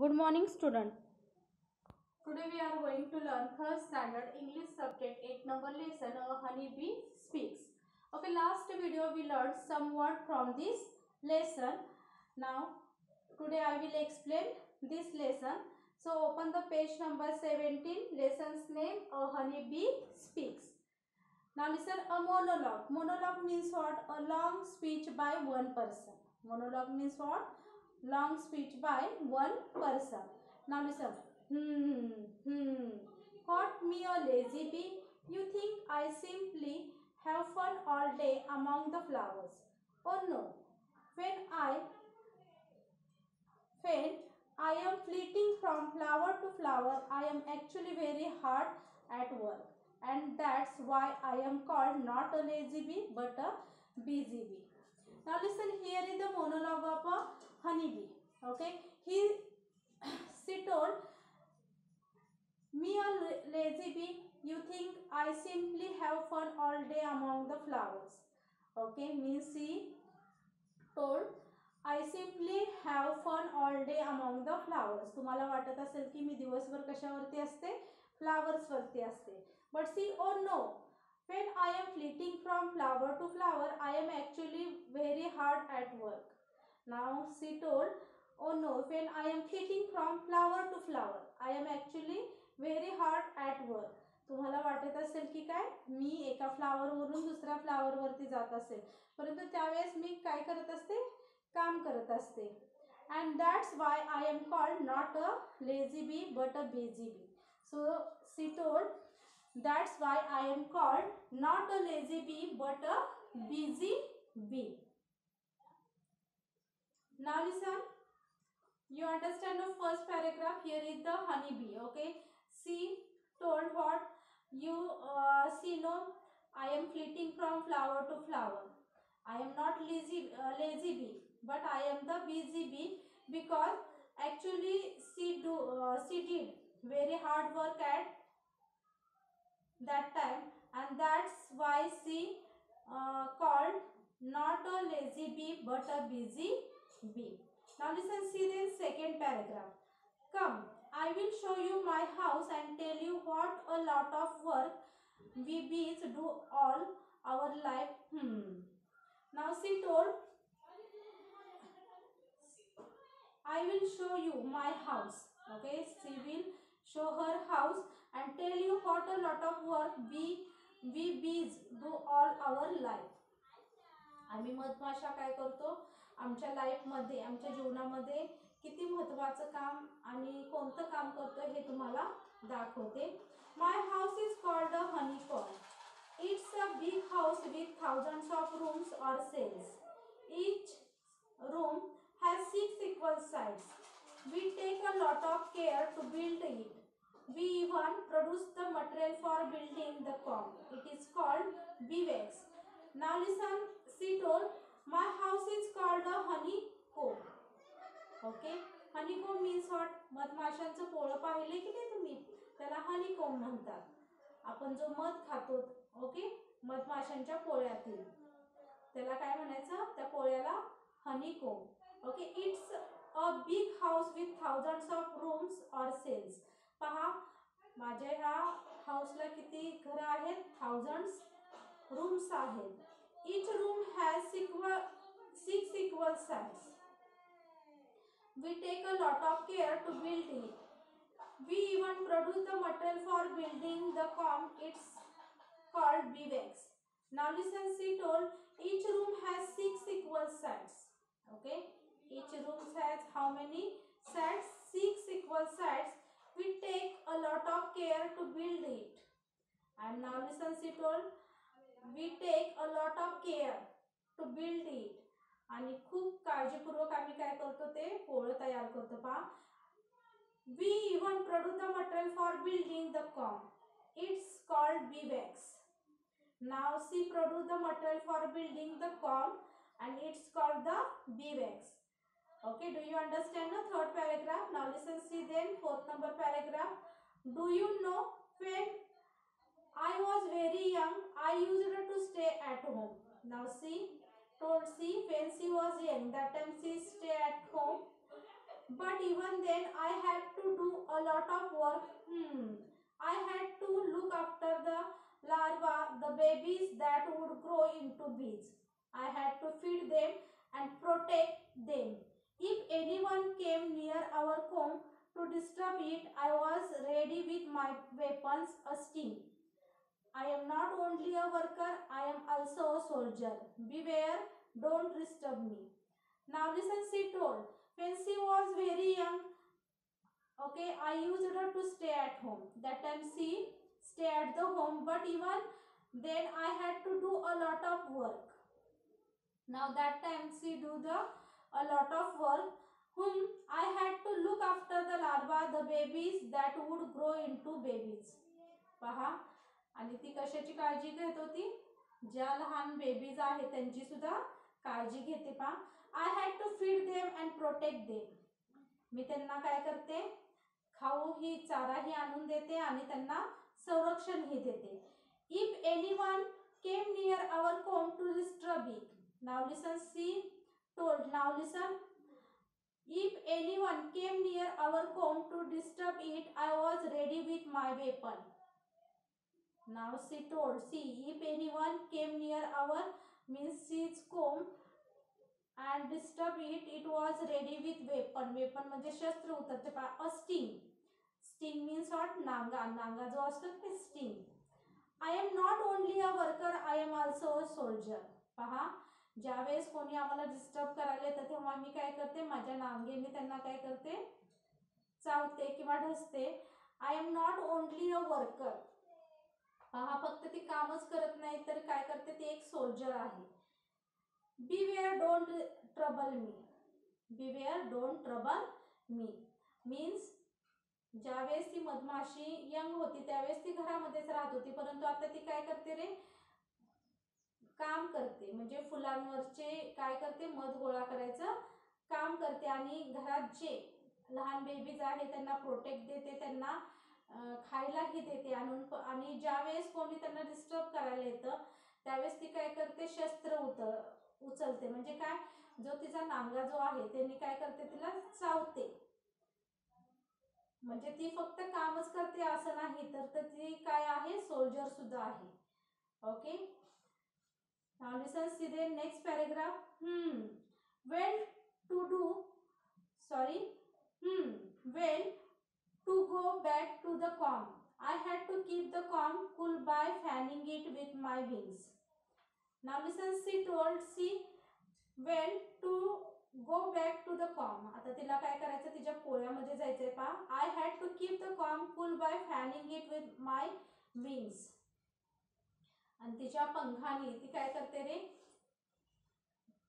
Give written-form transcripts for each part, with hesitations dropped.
Good morning, student. Today we are going to learn third standard English subject 8 number lesson Honeybee Speaks. Okay, last video we learned some word from this lesson. Now today I will explain this lesson. So open the page number 17. Lesson's name A Honeybee Speaks. Now listen, a monologue. Monologue means what? A long speech by one person. Monologue means what? Long speech by one person. Now listen. Caught me a lazy bee. You think I simply have fun all day among the flowers? Oh no. When I am flitting from flower to flower, I am actually very hard at work. And that's why I am called not a lazy bee but a busy bee. Now listen, here is the monologue of a honeybee. Okay, she told me a lazy bee. You think I simply have fun all day among the flowers. Okay, means she told I simply have fun all day among the flowers. तुम्हाला वाटत असेल की मी दिवसभर कशावरती असते, flowers वरती असते. But see, oh no, when I am flitting from flower to flower, I am actually very hard at work. Now she told, oh no, when I am flitting from flower to flower, I am actually very hard at work. तुम्हाला वाटत असेल की काय मी एका फ्लावरवरून दुसऱ्या फ्लावरवरती जात असेल, परंतु त्यावेळेस मी काय करत असते, काम करत असते. And that's why I am called not a lazy bee but a busy bee. So she told that's why I am called not a lazy bee but a busy bee. Now listen, you understand the first paragraph. Here is the honeybee. Okay, she told what she know I am flitting from flower to flower. I am not lazy bee but I am the busy bee because actually she did very hard work at that time, and that's why she called not a lazy bee but a busy bee. Now listen, see the second paragraph. Come, I will show you my house and tell you what a lot of work we bees do all our life. Now she told, I will show you my house. Okay, she will show her house and tell you what a lot of work we bees do all our life. आम्ही मधमाशा काय करतो, आमच्या लाईफमध्ये, आमच्या जीवनामध्ये किती महत्त्वाचं काम आणि कोणतं काम करतो हे तुम्हाला दाखवते. My house is called a honeycomb. It's a big house with thousands of rooms or cells. Each room has 6 equal sides. We take a lot of care to build it. We even produce the material for building the comb. It is called beeswax. Now listen, she told, my house is called a honeycomb. Okay, honeycomb means what? मधमाशांचं पोळं पाहिले की नाही तुम्ही, त्याला honeycomb म्हणतात. आपण जो मध खातो, ओके, मधमाशांच्या पोळ्यातील, त्याला काय म्हणायचं, त्या पोळ्याला honeycomb. Okay, it's a big house with thousands of rooms or cells. पहा, माझ्या ह्या हाऊसला किती घरं आहेत, thousands rooms आहेत. Each room has 6 equal sides. We take a lot of care to build it. We even produce the material for building the comb. It's called beeswax. Now listen, she told, each room has 6 equal sides. Okay, each room has how many sides? 6 equal sides. We take a lot of care to build it. And now listen, she told, we take a lot of care to build it. आणि खूप काळजीपूर्वक आम्ही काय करतो, ते पोळं तयार करतो. पहा, we even produce the material for building the comb. It's called beeswax. Now she produced the material for building the comb and it's called the beeswax. Okay, do you understand the third paragraph? Now listen, see then fourth number paragraph. Do you know, when I was very young, I used to stay at home. Now she told, when she was young, that time she stay at home. but even then I had to do a lot of work. I had to look after the larva, the babies that would grow into bees. I had to feed them and protect them. If anyone came near our comb to disturb it, I was ready with my weapons, a sting. I am not only a worker, I am also a soldier. Beware, don't disturb me. Now listen, she told. When she was very young, okay, I used her to stay at home. That time she stay at the home, but even then I had to do a lot of work. Now that time she do the a lot of work. I had to look after the larva, the babies that would grow into babies. पहा, आणि ती कशाची काळजी घेत होती? ज्या लहान babies आहेत त्यांची सुद्धा काळजी घेते. पहा, I had to feed them and protect them. मी त्यांना काय करते? खाऊ ही चाराही आणून देते आणि त्यांना संरक्षणही देते. If anyone came near our comb to disturb it. Now listen, C told. Now listen, if anyone came near our comb to disturb it, I was ready with my weapon. Now she told. See, if anyone came near our means she's comb and disturb it, it was ready with weapon. Weapon म्हणजे शस्त्र उतरते. पहा, a sting. Sting means what? नांगा. नांगा जो असतो ते sting. I am not only a worker, I am also a soldier. पहा, ज्यावेळेस कोणी आम्हाला डिस्टर्ब करायला येतं तेव्हा मी काय करते? माझ्या नांगेने त्यांना काय करते? चावते किंवा ढसते. I am not only a worker. पहा, फक्त ती कामच करत नाही तर काय करते? ती एक सोल्जर आहे. Beware, don't trouble me. Beware, don't trouble me means ज्यावेळेस ती मधमाशी यंग होती त्यावेळेस ती घरामध्येच राहत होती, परंतु आता ती काय करते रे? काम करते. म्हणजे फुलांवरचे काय करते? मध गोळा करायचं काम करते आणि घरात जे लहान बेबीज आहे त्यांना प्रोटेक्ट देते, त्यांना खायलाही देते आणून. आणि ज्यावेळेस कोणी त्यांना डिस्टर्ब करायला येतं त्यावेळेस ती काय करते? शस्त्र उचलते. म्हणजे काय? जो तिचा नांगा जो आहे त्यांनी काय करते? तिला चावते. म्हणजे ती फक्त कामच करते असं नाही, तर ती काय आहे? सोल्जर सुद्धा आहे. Okay, now listen, C the next paragraph. well to do sorry well to go back to the comb, I had to keep the comb cool by fanning it with my wings. Now listen, she told. See, well to go back to the comb. आता तिला काय करायचं? तिच्या पोळ्यामध्ये जायचंय. पहा, I had to keep the comb cool by fanning it with my wings. आणि तिच्या पंखाने ती काय करते रे?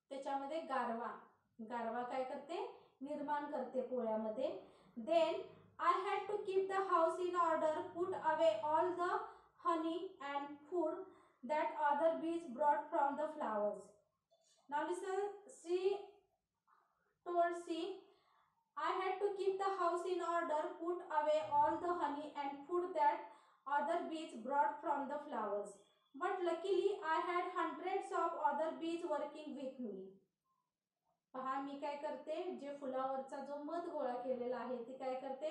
त्याच्यामध्ये गारवा काय करते? निर्माण करते पोळ्यामध्ये. Then I had to keep the house in order, put away all the honey and food that other bees brought from the flowers. Now listen, she told. See, I had to keep the house in order, put away all the honey and food that other bees brought from the flowers. But luckily I had hundreds of other bees working with me. पहा, मी काय करते? जे फुलावरचा जो मध गोळा केलेला आहे ती काय करते?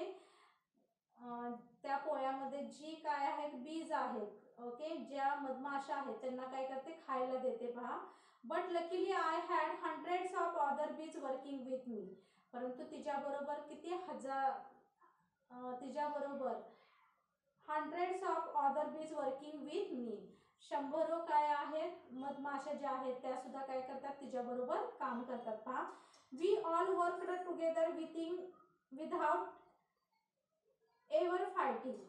त्या पोळ्यामध्ये जी काय आहेत बीज आहेत, ओके, ज्या मधमाशा आहेत त्यांना काय करते? खायला देते. पहा, but luckily I had hundreds of other बीज वर्किंग विथ मी. परंतु तिच्याबरोबर किती हजार? तिच्याबरोबर हंड्रेड्स ऑफ अदर बीज वर्किंग विथ मी. शंभरो काय आहेत? मधमाशा ज्या आहेत त्या सुद्धा काय करतात? तिच्याबरोबर काम करतात. पहा, we all worked together without ever fighting.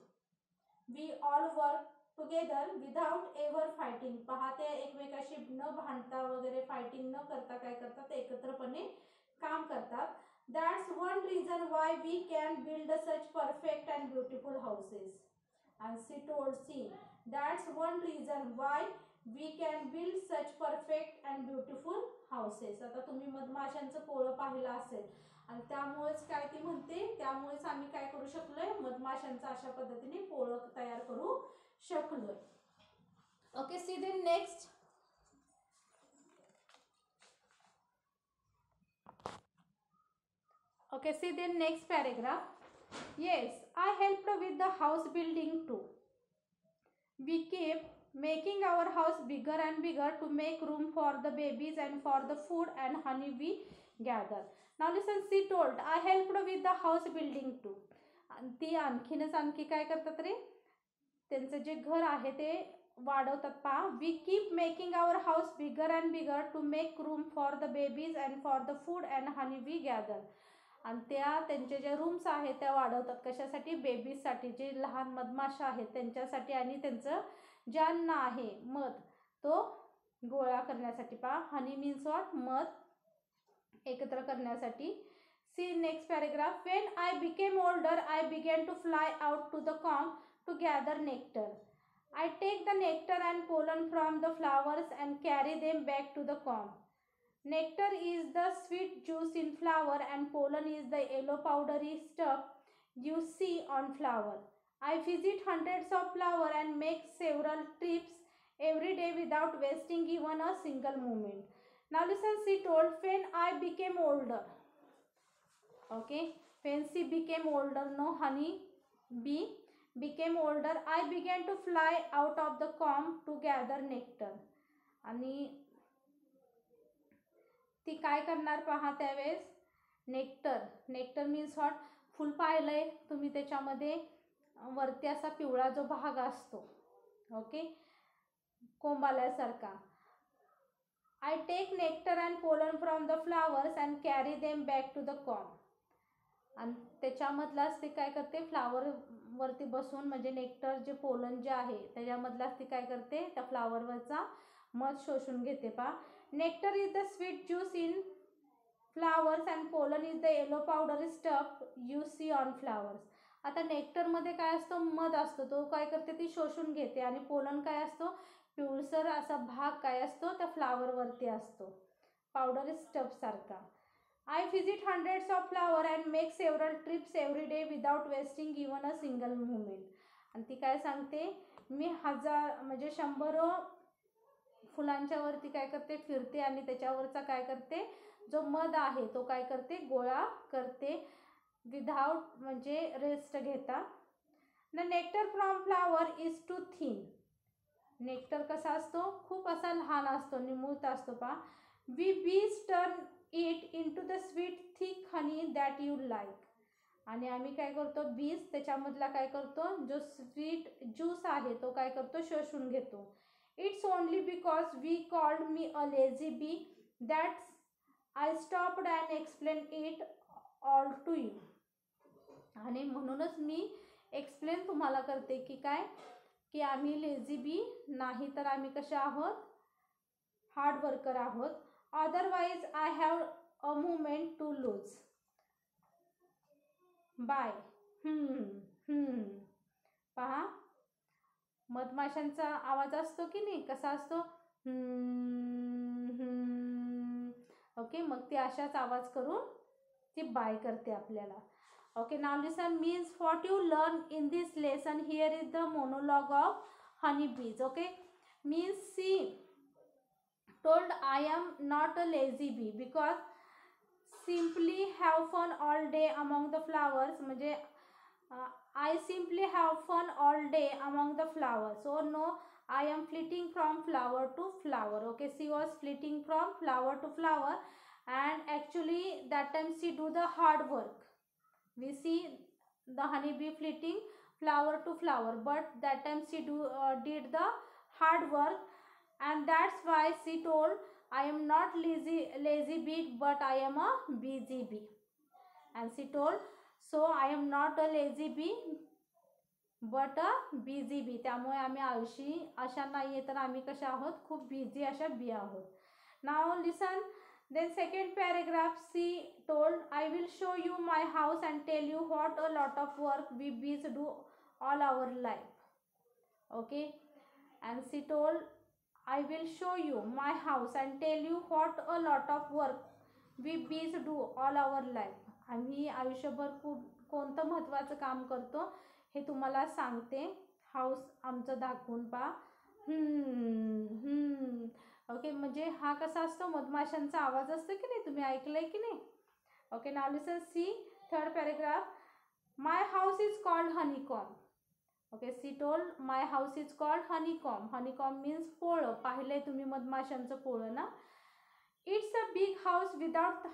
We all work together without ever fighting. पहा, ते एकमेकाशी न भांडता वगैरे फायटिंग न करता काय करतात? एकत्रपणे काम करतात. That's one reason why we can build such perfect and beautiful houses. And she told. See, that's one reason why we can build such perfect and beautiful houses. आता तुम्ही मधमाशांचं पोळं पाहिलं असेल आणि त्यामुळेच काय ती म्हणते? त्यामुळेच आम्ही काय करू शकलोय? मधमाशांचं अशा पद्धतीने पोळं तयार करू शकलोय. Okay, see the next. Okay, see the next paragraph. Yes, I helped with the house building too. We keep making our house bigger and bigger to make room for the babies and for the food and honey we gather. Now listen, she told, I helped with the house building too. ती आणखी काय करतात रे, त्यांचं जे घर आहे ते वाढवतात. पहा, we keep making our house bigger and bigger to make room for the babies and for the food and honey we gather. आणि त्यांचे जे रूम्स आहेत त्या वाढवतात कशासाठी, बेबीजसाठी, जे लहान मधमाशा आहेत त्यांच्यासाठी, आणि त्यांचं जे अन्न आहे मध तो गोळा करण्यासाठी. पहा, हनी मीन्स वॉट, मध एकत्र करण्यासाठी. See next paragraph. When I became older I began to fly out to the comb to gather nectar. I take the nectar and pollen from the flowers and carry them back to the comb. Nectar is the sweet juice in flower and pollen is the yellow powdery stuff you see on flower. I visit hundreds of flowers and make several trips every day without wasting even a single moment. Now listen, she told, when I became older. Okay, when she became older, no, honey bee became older, I began to fly out of the comb to gather nectar. आणि ती काय करणार पहा त्यावेळेस, nectar means what, फुल पाहिलंय तुम्ही, त्याच्यामध्ये वरती असा पिवळा जो भाग असतो, ओके, कोंबाल्यासारखा. I take nectar and pollen from the flowers and carry them back to the comb. आणि त्याच्यामधलाच ते काय करते, फ्लावर वरती बसून, म्हणजे नेक्टर जे पोलन जे आहे त्याच्यामधलाच ती काय करते, त्या फ्लावरवरचा मध शोषून घेते. पहा, nectar is the sweet juice in flowers and pollen is the yellow powder stuff you see on flowers. आता नेक्टरमध्ये काय असतो, मध असतो, तो काय करते, ती शोषून घेते. आणि पोलन काय असतो, पिवळसर असा भाग काय असतो त्या फ्लावरवरती असतो, पावडर स्टफ सारखा. I visit hundreds of flowers and make several trips every day without wasting even a single moment. आणि ती काय सांगते, मी म्हणजे 100 फुलांच्या वरती काय करते, फिरते, आणि त्याच्यावरचा काय करते, जो मध आहे तो काय करते, गोळा करते, विदाउट म्हणजे रेस्ट घेता. The nectar from flower is too thin. Nectar कसा असतो, खूप असा लहान असतो, निमुळत असतो. पहा, वी बीज turn it into the sweet thick honey that you like. आणि आम्ही काय करतो, बीज त्याच्यामधला काय करतो, जो स्वीट ज्यूस आहे तो काय करतो, शोषून घेतो. It's only because we called me a lazy bee that's I stopped and explain it all to you. आणि म्हणूनच मी एक्सप्लेन तुम्हाला करते की काय, की आम्ही लेझी बी नाही, तर आम्ही कशा आहोत, हार्ड वर्कर आहोत. Otherwise I have a moment to lose. Bye. पहा, मधमाशांचा आवाज असतो की नाही, कसा असतो, ओके. मग ती अशाच आवाज करून ती बाय करते आपल्याला. Okay, now listen, means what you learn in this lesson. Here is the monologue of honey bees. Okay, means she told, I am not a lazy bee because simply have fun all day among the flowers. म्हणजे I simply have fun all day among the flowers. So no, I am flitting from flower to flower. Okay, she was flitting from flower to flower, and actually that time she do the hard work. We see the honeybee flitting flower to flower, but that time she did the hard work. And that's why she told, I am not lazy bee but I am a busy bee. And she told, so I am not a lazy bee but a busy bee. त्यामुळे आम्ही आळशी अशा नाहीये, तर आम्ही कशा आहोत, खूप बिझी अशा बी आहोत. Now listen, then second paragraph, she told, I will show you my house and tell you what a lot of work we bees do all our life. Okay, and she told, I will show you my house and tell you what a lot of work we bees do all our life. आम्ही आयुष्यभर कोणतं महत्त्वाचं काम करतो हे तुम्हाला सांगते. House आमचं दाखवून पहा. ओके, म्हणजे हा कसा असतो, मधमाशांचा आवाज असतो की नाही, तुम्ही ऐकलंय की नाही. Okay, now listen, see third paragraph. My house is called honeycomb. Okay, she told my house is called honeycomb. Honeycomb means पोळं. पाहिलंय तुम्ही मधमाशांचं पोळं ना. It's a big house without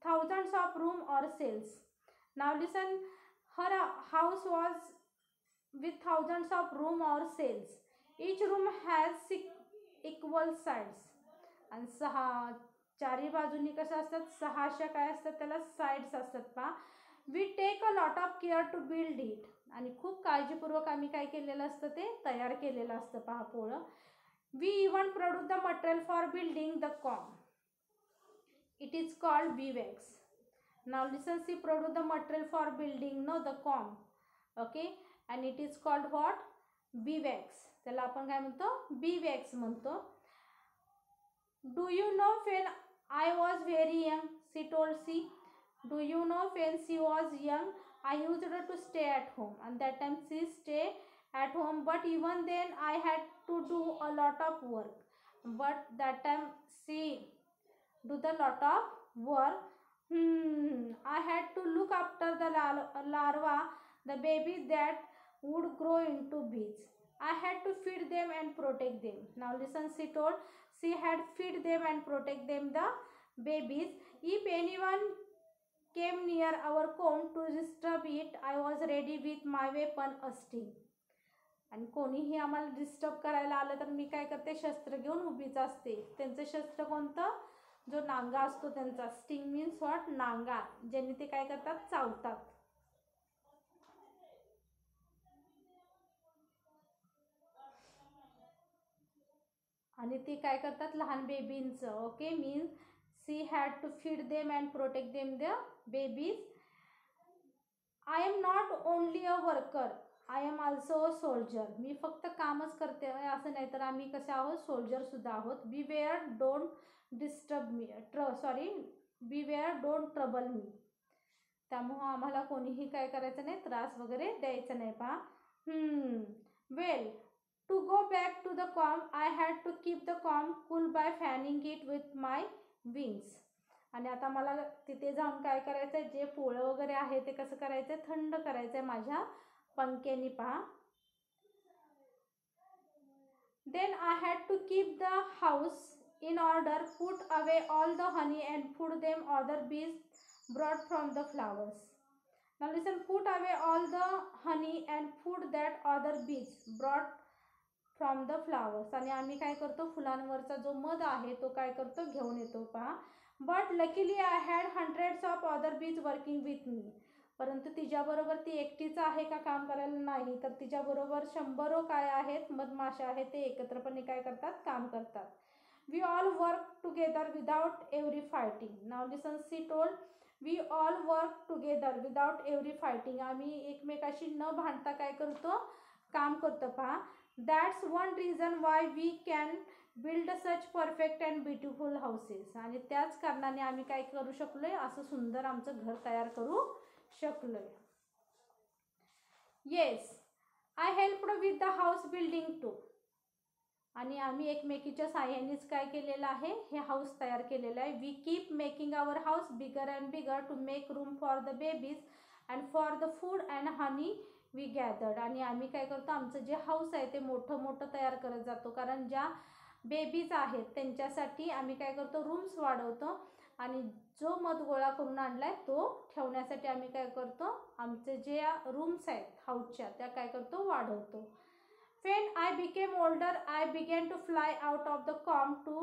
thousands of room or cells. Now listen, her house was with thousands of room or cells. Each room has 6 equal sides. आणि 6 चारी बाजूनी कसं असतात, 6 अशा काय असतात त्याला साइड्स असतात पहा. We take a lot of care to build it. आणि खूप काळजीपूर्वक आम्ही काय केलेलं असतं ते तयार केलेलं असतं पहा पोळं. We even produce the material for building the comb. It is called bee wax. Now listen, see produce the material for building no the comb. Okay, and it is called what, bee wax. त्याला आपण काय म्हणतो, bee wax म्हणतो. Do you know when I was very young, she told she. Do you know when she was young, I used to stay at home. And that time she stay at home, but even then I had to do a lot of work. But that time she do the lot of work. I had to look after the larva, the babies that would grow into bees. I had to feed them and protect them. Now listen, she told she had feed them and protect them, the babies. If anyone came near our comb to disturb it, I was ready with my weapon, a sting. आणि कोणीही आम्हाला disturb करायला आलं तर मी काय करते, शस्त्र घेऊन उभीच असते. त्यांचं शस्त्र कोणतं, जो नांगा असतो त्यांचा. स्टिंग मीन्स व्हॉट, नांगा, ज्यांनी ते काय करतात, चावतात. आणि ते काय करतात, लहान बेबींचं. Okay, means she had to feed them and protect them, the babies. I am not only a worker, I am also a soldier. मी फक्त कामच करते असं नाही, तर आम्ही कसे आहोत, सोल्जर सुद्धा आहोत. Beware don't disturb me, beware don't trouble me. त्यामुळं आम्हाला कोणीही काय करायचं नाही, त्रास वगैरे द्यायचं नाही पहा. वेल, to go back to the comb, I had to keep the comb cool by fanning it with my wings. आणि आता मला तिथे जाऊन काय करायचं आहे, जे पोळं वगैरे आहे ते कसं करायचं आहे, थंड करायचं आहे माझ्या पंख्यानी पहा. Then I had to keep the house in order, put away all the honey and put them other bees brought from the flowers. Now listen, put away all the honey and put that other bees brought from the flowers. आणि आम्ही काय करतो, फुलांवरचा जो मध आहे तो काय करतो, घेऊन येतो पहा. But luckily I had hundreds of other बीज वर्किंग विथ मी. परंतु तिच्याबरोबर ती एकटीच आहे का काम करायला, नाही, तर तिच्याबरोबर 100 काय आहेत, मधमाशा आहेत, ते एकत्रपणे काय करतात, काम करतात. We all work together without every fighting. Now listen, C told we all work together without every fighting. आम्ही एकमेकाशी न भांडता काय करतो, काम करतो पहा. That's one reason why we can build such perfect and beautiful houses. आणि त्याच कारणाने आम्ही काय करू शकलोय, असं सुंदर आमचं घर तयार करू शकलोय. Yes, I helped with the house building too. आणि आम्ही एकमेकीच्या साहाय्यानेच काय केलेलं आहे, हे हाऊस तयार केलेलं आहे. We keep making our house bigger and bigger to make room for the babies and for the food and honey we gathered. आणि आम्ही काय करतो, आमचं जे हाऊस आहे ते मोठं मोठं तयार करत जातो, कारण ज्या बेबीज आहेत त्यांच्यासाठी आम्ही काय करतो, रूम्स वाढवतो. आणि जो मध गोळा करून आणलाय तो ठेवण्यासाठी आम्ही काय करतो, आमचे जे रूम्स आहेत हाऊसच्या त्या काय करतो, वाढवतो. When I became older, I began to fly out of the comb to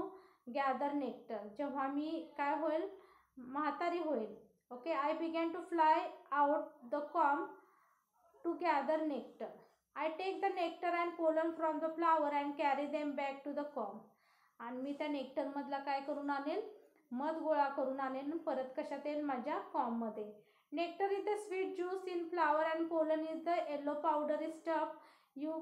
gather nectar. जेव्हा मी काय होईल, म्हातारी होईल. Okay, I began to fly out the comb to gather nectar. I take the nectar and pollen from the flower and carry them back to the comb. आणि मी त्या nectar मधला काय करून आणेल, मध गोळा करून आणेल, परत कशात येईल, माझ्या कॉम मध्ये. Nectar is the sweet juice in flower and pollen is the yellow powder stuff you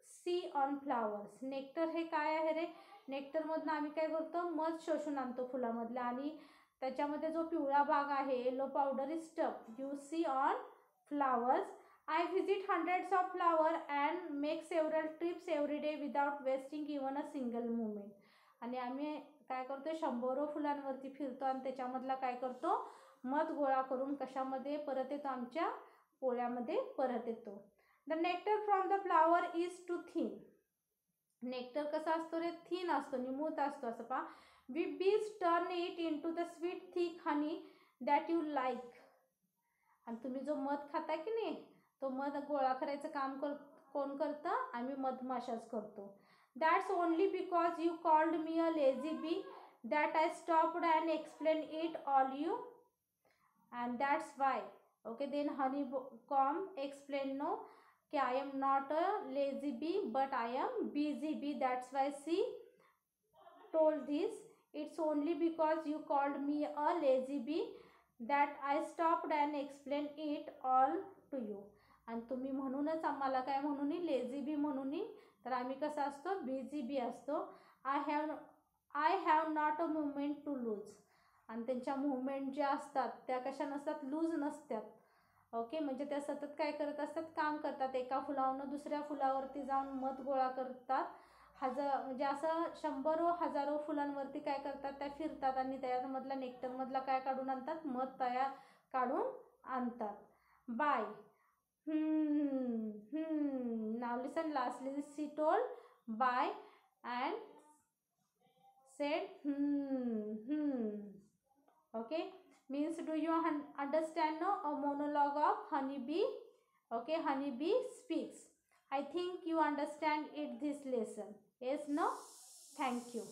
see on flowers. Nectar हे काय आहे रे, नेक्टरमधनं आम्ही काय करतो, मध शोषून आणतो फुलामधला, आणि त्याच्यामध्ये जो पिवळा भाग आहे, yellow powder stuff you see on flowers. I visit hundreds of flower and make several trips every day without wasting even a single movement. आणि आम्ही काय करतो, 100 फुलांवरती फिरतो आणि त्याच्यामधला काय करतो, मध गोळा करून कशामध्ये परत येतो, आमच्या पोळ्यामध्ये परत येतो. The nectar from the flower is too thin. Nectar कसा असतो रे, थिन असतो, निमूळत असतो असं पहा. वी बीज turn it into the sweet thick honey that you like. आणि तुम्ही जो मध खाता की नाही, तो मध गोळा करायचं काम कोण करतं, आम्ही मधमाशाच करतो. That's only because you called me a lazy bee that I stopped and explain it all you and that's why. Okay, then honey comb explain no कि I am not a lazy bee but I am busy bee, that's why she told this. It's only because you called me a lazy bee that I stopped and explained it all to you. आणि तुम्ही म्हणूनच आम्हाला काय म्हणून lazy बी म्हणून, तर आम्ही कसं असतो, बिझी बी असतो. I have not a movement to lose. आणि त्यांच्या मुवमेंट ज्या असतात त्या कशा नसतात, लूज नसतात. ओके, म्हणजे त्या सतत काय करत असतात, काम करतात. एका फुलावरून दुसऱ्या फुलावरती जाऊन मध गोळा करतात. म्हणजे असं 100 हजारो फुलांवरती काय करतात, त्या फिरतात आणि त्यामधला नेक्टरमधला काय काढून आणतात, मध तयार काढून आणतात. Bye. Now listen, lastly she told bye and said okay, means do you understand no, a monologue of honeybee. Okay, honeybee speaks. I think you understand it this lesson. Yes, no? Thank you.